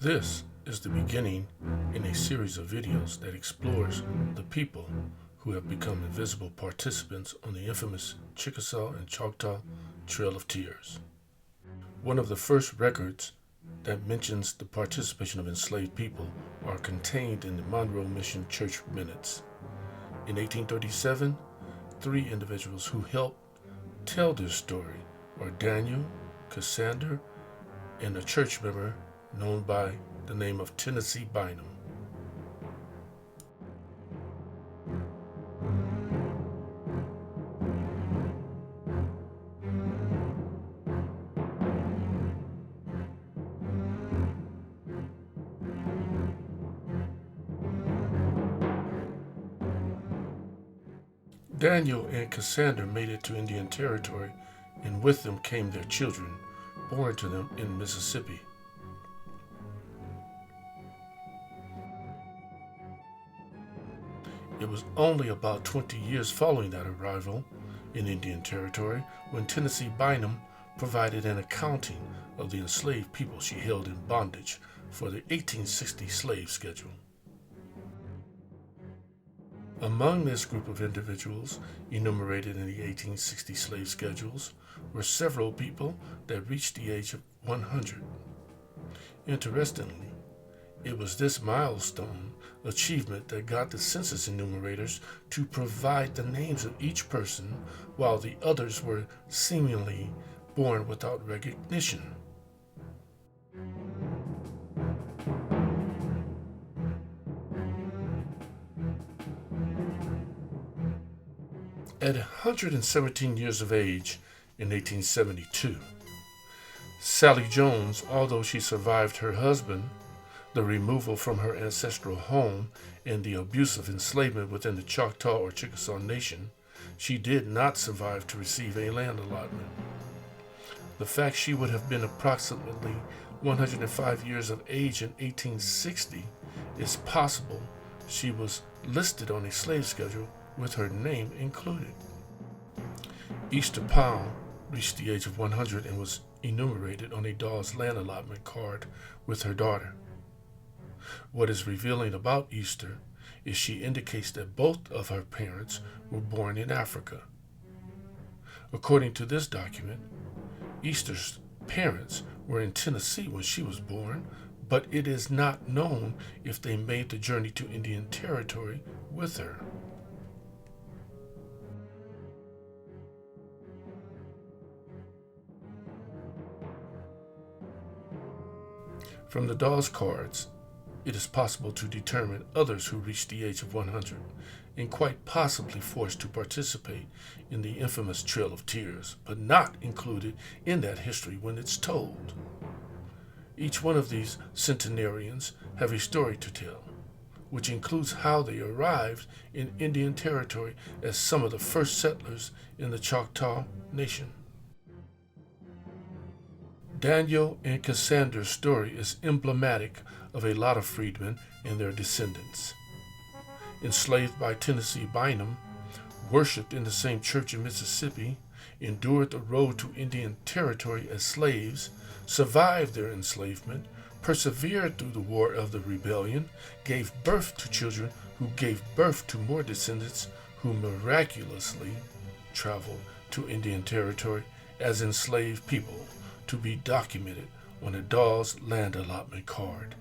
This is the beginning in a series of videos that explores the people who have become invisible participants on the infamous Chickasaw and Choctaw Trail of Tears. One of the first records that mentions the participation of enslaved people are contained in the Monroe Mission Church Minutes. In 1837, three individuals who helped tell this story are Daniel, Cassander, and a church member known by the name of Tennessee Bynum. Daniel and Cassander made it to Indian Territory, and with them came their children, born to them in Mississippi. It was only about 20 years following that arrival in Indian Territory when Tennessee Bynum provided an accounting of the enslaved people she held in bondage for the 1860 slave schedule. Among this group of individuals enumerated in the 1860 slave schedules were several people that reached the age of 100. Interestingly, it was this milestone achievement that got the census enumerators to provide the names of each person, while the others were seemingly born without recognition. At 117 years of age in 1872, Sally Jones, although she survived her husband, the removal from her ancestral home, and the abuse of enslavement within the Choctaw or Chickasaw Nation, she did not survive to receive a land allotment. The fact she would have been approximately 105 years of age in 1860 is possible she was listed on a slave schedule with her name included. Easter Powell reached the age of 100 and was enumerated on a Dawes land allotment card with her daughter. What is revealing about Easter is she indicates that both of her parents were born in Africa. According to this document, Easter's parents were in Tennessee when she was born, but it is not known if they made the journey to Indian Territory with her. From the Dawes cards, it is possible to determine others who reached the age of 100 and quite possibly forced to participate in the infamous Trail of Tears, but not included in that history when it's told. Each one of these centenarians have a story to tell, which includes how they arrived in Indian Territory as some of the first settlers in the Choctaw Nation. Daniel and Cassander's story is emblematic of a lot of freedmen and their descendants. Enslaved by Tennessee Bynum, worshipped in the same church in Mississippi, endured the road to Indian Territory as slaves, survived their enslavement, persevered through the War of the Rebellion, gave birth to children who gave birth to more descendants who miraculously traveled to Indian Territory as enslaved people to be documented on a Dawes land allotment card.